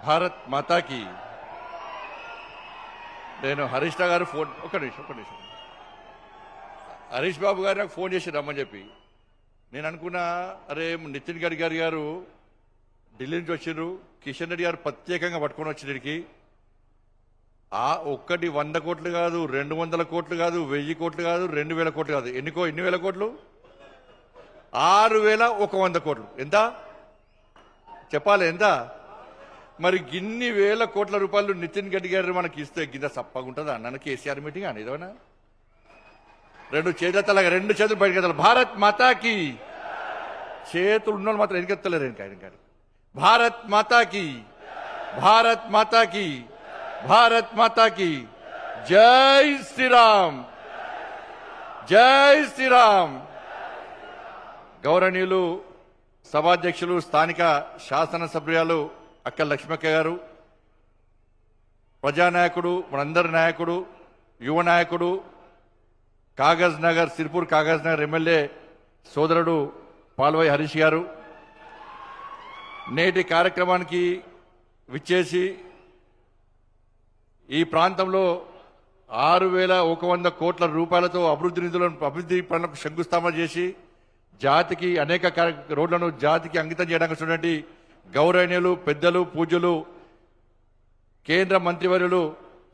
భారత్ మాతాకి. నేను హరీష్ రావు గారు ఫోన్ ఒక నిమిషం హరీష్ బాబు గారు నాకు ఫోన్ చేసి రమ్మని చెప్పి నేను అనుకున్నా, అరే నితిన్ గడ్కరీ గారు ఢిల్లీ నుంచి వచ్చిండ్రు, కిషన్ రెడ్డి గారు ప్రత్యేకంగా పట్టుకొని వచ్చినడికి ఒక్కటి 100 కోట్లు కాదు, 200 కోట్లు కాదు, 1000 కోట్లు కాదు, 2000 కోట్లు కాదు, ఎన్ని వేల కోట్లు, 6100 కోట్లు. ఎంత చెప్పాలి? ఎంత? మరి గిన్ని వేల కోట్ల రూపాయలు నితిన్ గడ్కరీ మనకి ఇస్తే గింత సప్పగుంటుందా అన్న కేసీఆర్ మీటింగ్ అని ఏదైనా? రెండు చేతులు బయటకెత్తాలి. భారత్ మాతాకి. చేతులు ఉన్నోళ్ళు మాత్రం ఎన్నికెత్తలేరు. ఇంకా భారత్ మాతాకి, భారత్ మాతాకి, భారత్ మాతాకి. జై శ్రీరామ్, జై శ్రీరామ్. గౌరవనీయులు సభాధ్యక్షులు, స్థానిక శాసనసభ్యులు అక్క లక్ష్మక్క గారు, ప్రజానాయకుడు, మనందరి నాయకుడు, యువ నాయకుడు, కాగజ్ నగర్, సిర్పూర్ కాగజ్ నగర్ ఎమ్మెల్యే సోదరుడు పాల్వాయి హరీష్ గారు, నేటి కార్యక్రమానికి విచ్చేసి ఈ ప్రాంతంలో 6100 కోట్ల రూపాయలతో అభివృద్ధి పనులకు శంకుస్థాపన చేసి జాతికి అనేక రోడ్లను జాతికి అంకితం చేయడానికి చూడండి గౌరవనీయులు, పెద్దలు, పూజ్యులు, కేంద్ర మంత్రివర్యులు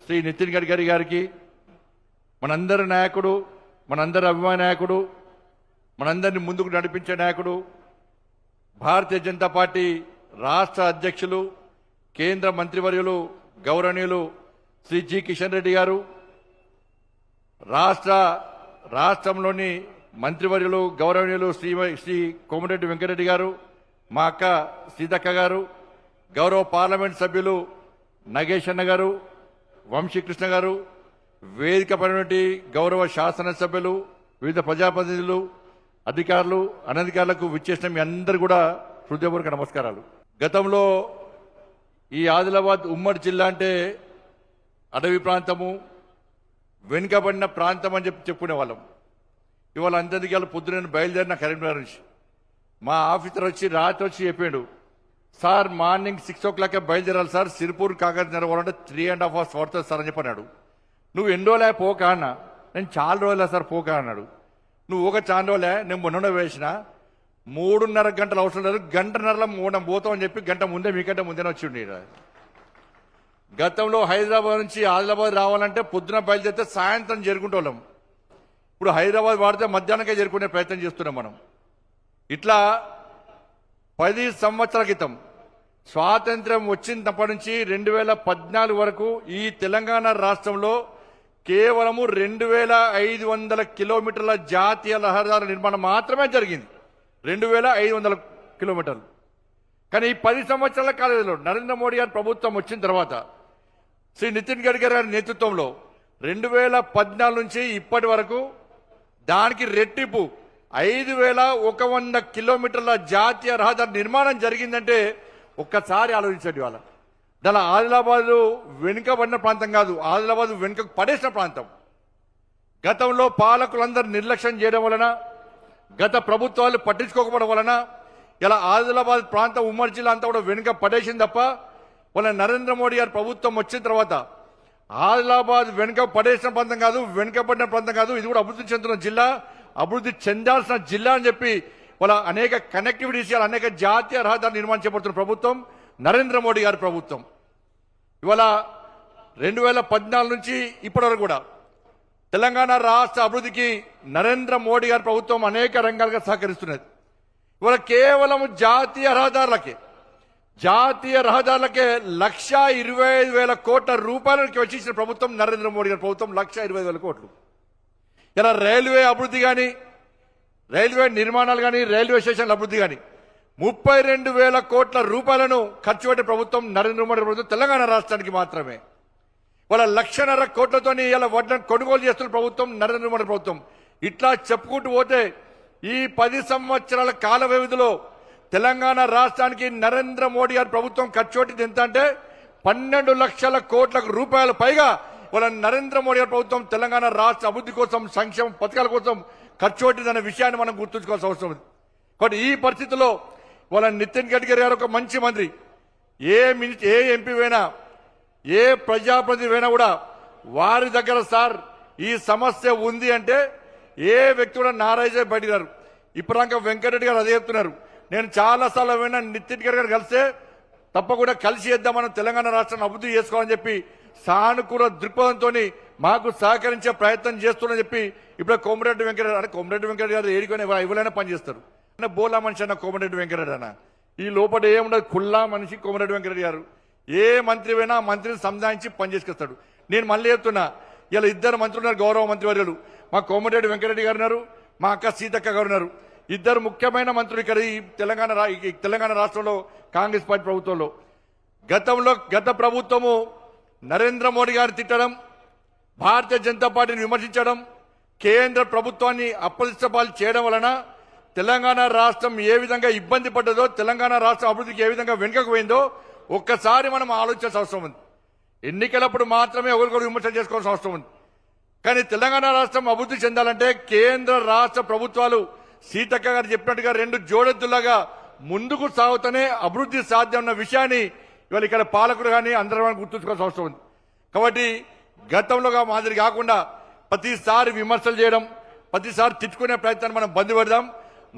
శ్రీ నితిన్ గడ్కరీ గారికి, మనందరి నాయకుడు, మనందరి అభిమాన నాయకుడు, మనందరినీ ముందుకు నడిపించే నాయకుడు, భారతీయ జనతా పార్టీ రాష్ట్ర అధ్యక్షులు, కేంద్ర మంత్రివర్యులు గౌరవనీయులు శ్రీ జి కిషన్ రెడ్డి గారు, రాష్ట్రంలోని మంత్రివర్యులు గౌరవనీయులు శ్రీ కోమటిరెడ్డి వెంకటరెడ్డి గారు, మా అక్క సీతక్క గారు, గౌరవ పార్లమెంట్ సభ్యులు నగేష్ అన్న గారు, వంశీకృష్ణ గారు, వేదిక పైనటువంటి గౌరవ శాసనసభ్యులు, వివిధ ప్రజాప్రతినిధులు, అధికారులు, అనధికారులకు విచ్చేసిన మీ అందరూ కూడా హృదయపూర్వక నమస్కారాలు. గతంలో ఈ ఆదిలాబాద్ ఉమ్మడి జిల్లా అంటే అడవి ప్రాంతము, వెనుకబడిన ప్రాంతం అని చెప్పుకునే వాళ్ళం. ఇవాళ అంతధికారులు పొద్దున బయలుదేరిన కరీంనగర్ నుంచి మా ఆఫీసర్ వచ్చి రాత్రి వచ్చి చెప్పాడు, సార్ మార్నింగ్ 6 o'clock బయలుదేరాలి సార్, సిరిపూర్ కాగజ్ నగర్ 3.5 hours పడుతుంది సార్ అని చెప్పన్నాడు. నువ్వు ఎన్ని రోజులే పోక అన్న, నేను చాలా రోజులే సార్ పోక అన్నాడు. నువ్వు ఒక చాలా రోజులే, నేను మొన్న వేసిన 3.5 గంటలు అవసరం లేదు, గంటన్నరలో మనం పోతాం అని చెప్పి గంట ముందే మీకంటే ముందే వచ్చిండి. గతంలో హైదరాబాద్ నుంచి ఆదిలాబాద్ రావాలంటే పొద్దున బయలుదేరితే సాయంత్రం చేరుకుంటోళ్ళం. ఇప్పుడు హైదరాబాద్ వాడితే మధ్యాహ్నంకే చేరుకునే ప్రయత్నం చేస్తున్నాం మనం. ఇట్లా 10 సంవత్సరాల క్రితం స్వాతంత్ర్యం వచ్చినప్పటి నుంచి 2014 వరకు ఈ తెలంగాణ రాష్ట్రంలో కేవలము 2500 కిలోమీటర్ల జాతీయ రహదారుల నిర్మాణం మాత్రమే జరిగింది. 2500 కిలోమీటర్లు. కానీ ఈ 10 సంవత్సరాల కాలంలో నరేంద్ర మోడీ గారి ప్రభుత్వం వచ్చిన తర్వాత శ్రీ నితిన్ గడ్కరీ గారి నేతృత్వంలో 2014 నుంచి ఇప్పటి వరకు దానికి రెట్టింపు 5100 కిలోమీటర్ల జాతీయ రహదారి నిర్మాణం జరిగిందంటే ఒక్కసారి ఆలోచించండి. వాళ్ళ దాని ఆదిలాబాద్ వెనుకబడిన ప్రాంతం కాదు, ఆదిలాబాద్ వెనుక పడేసిన ప్రాంతం. గతంలో పాలకులందరూ నిర్లక్ష్యం చేయడం వలన, గత ప్రభుత్వాలు పట్టించుకోకపోవడం వలన ఇలా ఆదిలాబాద్ ప్రాంతం ఉమ్మడి జిల్లా అంతా కూడా వెనుక పడేసింది తప్ప వాళ్ళ నరేంద్ర మోడీ గారి ప్రభుత్వం వచ్చిన తర్వాత ఆదిలాబాద్ వెనుక పడేసిన ప్రాంతం కాదు, వెనుకబడిన ప్రాంతం కాదు, ఇది కూడా అభివృద్ధి చెందుతున్న జిల్లా, అభివృద్ధి చెందాల్సిన జిల్లా అని చెప్పి వాళ్ళ అనేక కనెక్టివిటీస్, అనేక జాతీయ రహదారులు నిర్మాణం చేపడుతున్న ప్రభుత్వం నరేంద్ర మోడీ గారి ప్రభుత్వం. ఇవాళ 2014 నుంచి ఇప్పటి వరకు కూడా తెలంగాణ రాష్ట్ర అభివృద్ధికి నరేంద్ర మోడీ గారి ప్రభుత్వం అనేక రంగాలుగా సహకరిస్తున్నది. ఇవాళ కేవలం జాతీయ రహదారులకే 1,25,000 కోట్ల రూపాయలకి వచ్చిన ప్రభుత్వం నరేంద్ర మోడీ గారి ప్రభుత్వం. 1,25,000 కోట్లు. ఇలా రైల్వే అభివృద్ధి కానీ, రైల్వే నిర్మాణాలు కానీ, రైల్వే స్టేషన్ల అభివృద్ధి కానీ 32,000 కోట్ల రూపాయలను ఖర్చు పెట్టే ప్రభుత్వం నరేంద్ర మోడీ ప్రభుత్వం తెలంగాణ రాష్ట్రానికి మాత్రమే. వాళ్ళ 1,50,000 కోట్లతోని ఇలా వడ్లను కొనుగోలు చేస్తున్న ప్రభుత్వం నరేంద్ర మోడీ ప్రభుత్వం. ఇట్లా చెప్పుకుంటూ పోతే ఈ 10 సంవత్సరాల కాల వ్యవధిలో తెలంగాణ రాష్ట్రానికి నరేంద్ర మోడీ గారి ప్రభుత్వం ఖర్చు పెట్టింది ఎంత అంటే 12 లక్షల కోట్ల రూపాయల పైగా వాళ్ళ నరేంద్ర మోడీ గారి ప్రభుత్వం తెలంగాణ రాష్ట్ర అభివృద్ధి కోసం, సంక్షేమ పథకాల కోసం ఖర్చు పెట్టిందనే విషయాన్ని మనం గుర్తుంచుకోవాల్సిన అవసరం ఉంది. కాబట్టి ఈ పరిస్థితుల్లో వాళ్ళ నితిన్ గడ్కరీ గారు ఒక మంచి మంత్రి, ఏ ఎంపీ అయినా ఏ ప్రజాప్రతినిధి అయినా కూడా వారి దగ్గర సార్ ఈ సమస్య ఉంది అంటే ఏ వ్యక్తి కూడా నారాజు బయటగారు. ఇప్పటిదాకా వెంకటరెడ్డి గారు అదే చెప్తున్నారు. నేను చాలాసార్లు విన్నా నితిన్ గడ్కరీ గారు కలిస్తే తప్పకుండా కలిసి చేద్దామని తెలంగాణ రాష్ట్రాన్ని అభివృద్ధి చేసుకోవాలని చెప్పి సానుకూల దృక్పథంతో మాకు సహకరించే ప్రయత్నం చేస్తున్నా చెప్పి ఇప్పుడు కోమటిరెడ్డి వెంకటరెడ్డి అంటే కోమటిరెడ్డి వెంకటరెడ్డి గారు ఏడుకొని ఎవరైనా పనిచేస్తారు. బోలా మనిషి అన్న కోమటిరెడ్డి వెంకటరెడ్డి అన్న ఈ లోపల ఏముండదు. కుల్లా మనిషి కోమటిరెడ్డి వెంకటరెడ్డి గారు ఏ మంత్రి అయినా మంత్రిని సంధానించి పనిచేసుకొస్తాడు. నేను మళ్ళీ చెప్తున్నా, ఇలా ఇద్దరు మంత్రులు ఉన్నారు, గౌరవ మంత్రివర్యులు. మా కోమటిరెడ్డి వెంకటరెడ్డి గారు ఉన్నారు, మా అక్క సీతక్క గారు ఉన్నారు. ఇద్దరు ముఖ్యమైన మంత్రులు ఇక్కడ ఈ తెలంగాణ రాష్ట్రంలో కాంగ్రెస్ పార్టీ ప్రభుత్వంలో. గత ప్రభుత్వము నరేంద్ర మోడీ గారిని తిట్టడం, భారతీయ జనతా పార్టీని విమర్శించడం, కేంద్ర ప్రభుత్వాన్ని అప్రతిష్టపాలు చేయడం వలన తెలంగాణ రాష్ట్రం ఏ విధంగా ఇబ్బంది పడ్డదో, తెలంగాణ రాష్ట్రం అభివృద్ధికి ఏ విధంగా వెనుకకు పోయిందో ఒక్కసారి మనం ఆలోచించాల్సిన అవసరం ఉంది. ఎన్నికలప్పుడు మాత్రమే ఒకరికొకరు విమర్శ చేసుకోవాల్సిన అవసరం ఉంది. కానీ తెలంగాణ రాష్ట్రం అభివృద్ధి చెందాలంటే కేంద్ర రాష్ట్ర ప్రభుత్వాలు సీతక్క గారు చెప్పినట్టుగా రెండు జోడెద్దులాగా ముందుకు సాగుతూనే అభివృద్ధి సాధ్యం అన్న విషయాన్ని ఇవాళ ఇక్కడ పాలకులు కానీ అందరూ గుర్తుంచుకోవాల్సిన అవసరం ఉంది. కాబట్టి గతంలోగా మాదిరి కాకుండా ప్రతిసారి విమర్శలు చేయడం, ప్రతిసారి తిట్టుకునే ప్రయత్నాన్ని మనం బంద్ పెడదాం.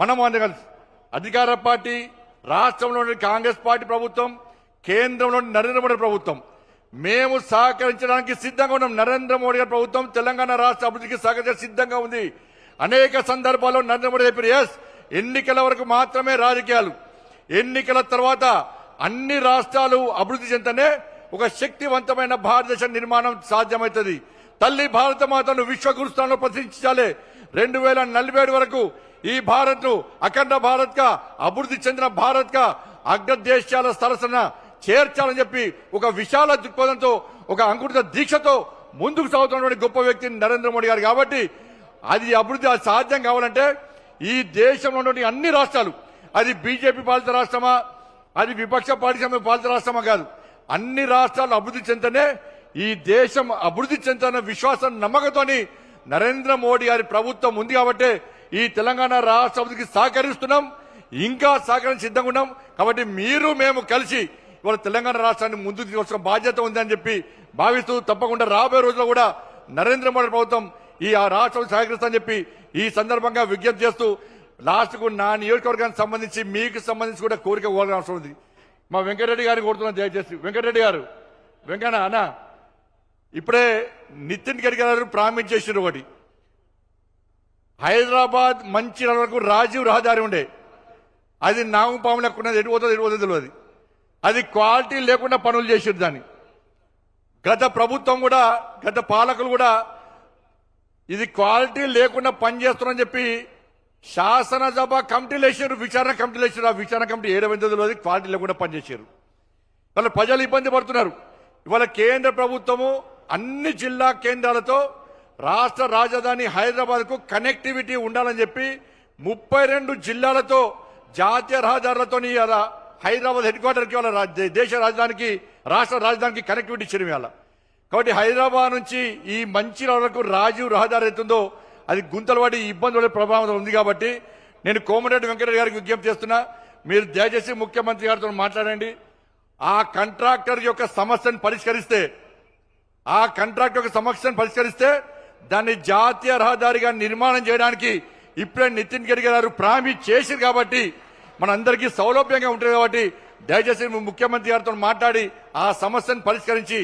మనం కలిసి అధికార పార్టీ, రాష్ట్రంలోని కాంగ్రెస్ పార్టీ ప్రభుత్వం, కేంద్రంలోని నరేంద్ర మోడీ ప్రభుత్వం మేము సహకరించడానికి సిద్ధంగా ఉన్నాం. నరేంద్ర మోడీ గారి ప్రభుత్వం తెలంగాణ రాష్ట్ర అభివృద్ధికి సహకరించే సిద్ధంగా ఉంది. అనేక సందర్భాల్లో నరేంద్ర మోడీ చెప్పారు, ఎస్ ఎన్నికల వరకు మాత్రమే రాజకీయాలు, ఎన్నికల తర్వాత అన్ని రాష్ట్రాలు అభివృద్ధి చెందనే ఒక శక్తివంతమైన భారతదేశ నిర్మాణం సాధ్యమవుతుంది. తల్లి భారత మాతను విశ్వగురుస్థానంలో ప్రతిష్ఠించాలి. 2047 వరకు ఈ భారత్ ను అఖండ భారత్ గా, అభివృద్ధి చెందిన భారత్ గా అగ్రదేశాల సరసన చేర్చాలని చెప్పి ఒక విశాల దృక్పథంతో, ఒక అంకురిత దీక్షతో ముందుకు సాగుతున్నటువంటి గొప్ప వ్యక్తి నరేంద్ర మోడీ గారు. కాబట్టి అది అభివృద్ధి సాధ్యం కావాలంటే ఈ దేశంలో ఉన్నటువంటి అన్ని రాష్ట్రాలు, అది బీజేపీ పాలిత రాష్ట్రమా, అది విపక్ష పార్టీ పాలిత రాష్ట్రమా కాదు, అన్ని రాష్ట్రాలు అభివృద్ధి చెందనే ఈ దేశం అభివృద్ధి చెందుతున్న విశ్వాసం, నమ్మకంతోని నరేంద్ర మోడీ గారి ప్రభుత్వం ఉంది. కాబట్టి ఈ తెలంగాణ రాష్ట్ర అభివృద్ధికి సహకరిస్తున్నాం, ఇంకా సహకరించి సిద్ధంగా ఉన్నాం. కాబట్టి మీరు మేము కలిసి ఇవాళ తెలంగాణ రాష్ట్రాన్ని ముందుకు తీసుకొచ్చిన బాధ్యత ఉందని చెప్పి భావిస్తూ తప్పకుండా రాబోయే రోజుల్లో కూడా నరేంద్ర మోడీ ప్రభుత్వం ఈ రాష్ట్రం సహకరిస్తామని చెప్పి ఈ సందర్భంగా విజ్ఞప్తి చేస్తూ, లాస్ట్ కు నా నియోజకవర్గానికి సంబంధించి మీకు సంబంధించి కూడా కోరిక కోరాల్సిన అవసరం ఉంది. మా వెంకటరెడ్డి గారిని కోరుతున్నాను, దయచేసి వెంకటరెడ్డి గారు, వెంకన్న అన్న ఇప్పుడే నితిన్ గడ్కరీ గారు ప్రామిస్ చేసిన ఒకటి, హైదరాబాద్ మంచిర్యాల వరకు రాజీవ్ రహదారి ఉండే, అది నాగపాము లెక్కున్నది, ఎటు పోతుందో తెలియదు. అది క్వాలిటీ లేకుండా పనులు చేసారు దాన్ని. గత ప్రభుత్వం కూడా, గత పాలకులు కూడా ఇది క్వాలిటీ లేకుండా పనిచేస్తున్నారని చెప్పి శాసనసభ కమిటీలు వేసారు, విచారణ కమిటీలు వేసారు. ఆ విచారణ కమిటీ 7 రోజులు క్వాలిటీ లేకుండా పనిచేశారు. వాళ్ళ ప్రజలు ఇబ్బంది పడుతున్నారు. ఇవాళ కేంద్ర ప్రభుత్వము అన్ని జిల్లా కేంద్రాలతో రాష్ట్ర రాజధాని హైదరాబాద్ కు కనెక్టివిటీ ఉండాలని చెప్పి 32 జిల్లాలతో జాతీయ రహదారులతో హైదరాబాద్ హెడ్ క్వార్టర్కి వాళ్ళ దేశ రాజధానికి, రాష్ట్ర రాజధానికి కనెక్టివిటీ ఇచ్చిన ఇవాళ. కాబట్టి హైదరాబాద్ నుంచి ఈ మంచిర్యాల వరకు రాజీవ్ రహదారి అవుతుందో అది గుంతలు పడి ఇబ్బంది పడే ప్రభావం ఉంది. కాబట్టి నేను కోమటిరెడ్డి వెంకటరెడ్డి గారికి విజ్ఞప్తి చేస్తున్నా, మీరు దయచేసి ముఖ్యమంత్రి గారితో మాట్లాడండి. ఆ కాంట్రాక్టర్ యొక్క సమస్యను పరిష్కరిస్తే దాన్ని జాతీయ రహదారిగా నిర్మాణం చేయడానికి ఇప్పుడే నితిన్ గడ్కరీ గారు ప్రామిస్ చేశారు. కాబట్టి మనందరికీ సౌలభ్యంగా ఉంటుంది. కాబట్టి దయచేసి ముఖ్యమంత్రి గారితో మాట్లాడి ఆ సమస్యను పరిష్కరించి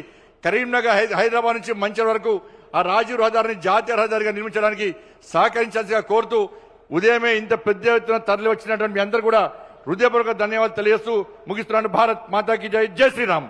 కరీంనగర్, హైదరాబాద్ నుంచి మంచిర్యాల వరకు ఆ రాజీవ్ రహదారిని జాతీయ రహదారిగా నిర్మించడానికి సహకరించాల్సిగా కోరుతూ, ఉదయమే ఇంత పెద్ద ఎత్తున తరలి వచ్చినటువంటి మీ అందరూ కూడా హృదయపూర్వక ధన్యవాదాలు తెలియజేస్తూ ముగిస్తున్నాను. భారత్ మాతాకి జై, జై శ్రీరామ్.